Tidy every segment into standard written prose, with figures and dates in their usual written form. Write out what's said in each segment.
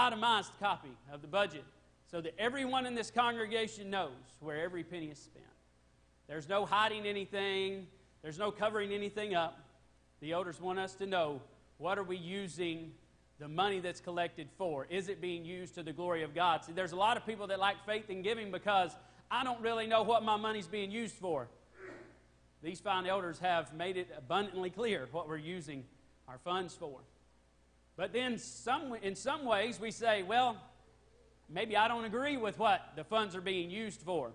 itemized copy of the budget so that everyone in this congregation knows where every penny is spent. There's no hiding anything. There's no covering anything up. The elders want us to know, what are we using the money that's collected for? Is it being used to the glory of God? See, there's a lot of people that lack faith in giving because I don't really know what my money's being used for. These fine elders have made it abundantly clear what we're using our funds for. But then in some ways we say, well, maybe I don't agree with what the funds are being used for.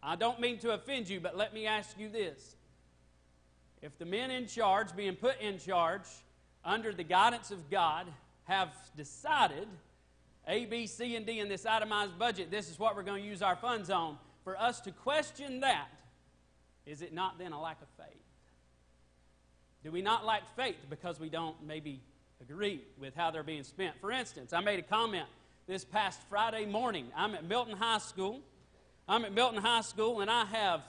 I don't mean to offend you, but let me ask you this. If the men in charge, being put in charge, under the guidance of God, have decided A, B, C, and D in this itemized budget, this is what we're going to use our funds on, for us to question that, is it not then a lack of faith? Do we not lack faith because we don't maybe agree with how they're being spent? For instance, I made a comment this past Friday morning. I'm at Milton High School. and I have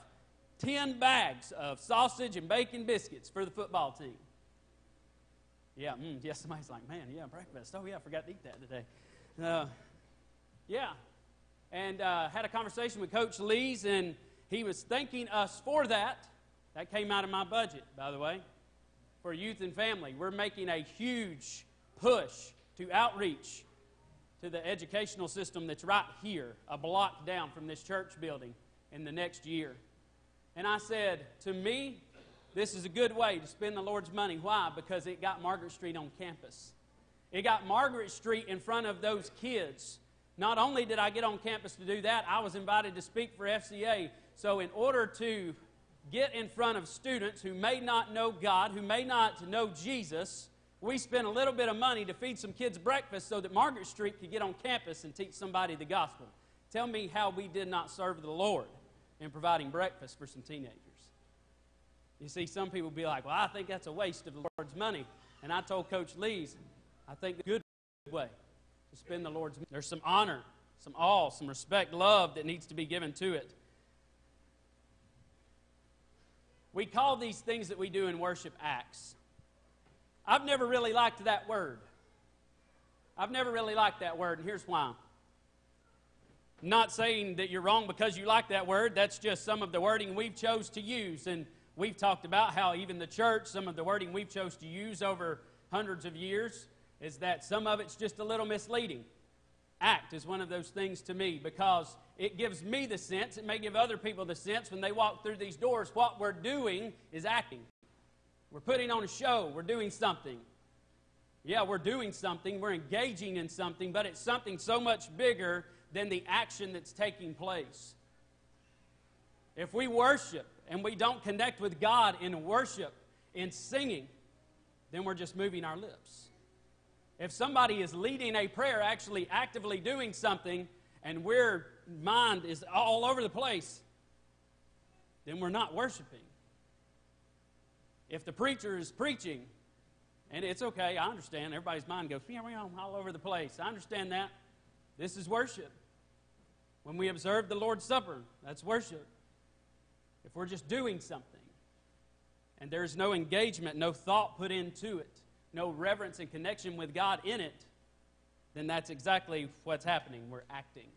10 bags of sausage and bacon biscuits for the football team. Yeah, somebody's like, man, yeah, breakfast. Oh, yeah, I forgot to eat that today. And had a conversation with Coach Lees, and he was thanking us for that. That came out of my budget, by the way, for youth and family. We're making a huge push to outreach to the educational system that's right here, a block down from this church building in the next year. And I said, to me, this is a good way to spend the Lord's money. Why? Because it got Margaret Street on campus. It got Margaret Street in front of those kids. Not only did I get on campus to do that, I was invited to speak for FCA. So in order to get in front of students who may not know God, who may not know Jesus, we spent a little bit of money to feed some kids breakfast so that Margaret Street could get on campus and teach somebody the gospel. Tell me how we did not serve the Lord in providing breakfast for some teenagers. You see, some people will be like, well, I think that's a waste of the Lord's money. And I told Coach Lees, I think the good way to spend the Lord's money. There's some honor, some awe, some respect, love that needs to be given to it. We call these things that we do in worship acts. I've never really liked that word. And here's why. I'm not saying that you're wrong because you like that word. That's just some of the wording we've chose to use. And we've talked about how even the church, some of the wording we've chose to use over hundreds of years, is that some of it's just a little misleading. Act is one of those things to me because it gives me the sense, it may give other people the sense when they walk through these doors, what we're doing is acting. We're putting on a show. We're doing something. Yeah, we're doing something. We're engaging in something, but it's something so much bigger than the action that's taking place. If we worship and we don't connect with God in worship, in singing, then we're just moving our lips. If somebody is leading a prayer, actually actively doing something, and our mind is all over the place, then we're not worshiping. If the preacher is preaching, and it's okay, I understand, everybody's mind goes all over the place. I understand that. This is worship. When we observe the Lord's Supper, that's worship. If we're just doing something, and there's no engagement, no thought put into it, no reverence and connection with God in it, then that's exactly what's happening. We're acting.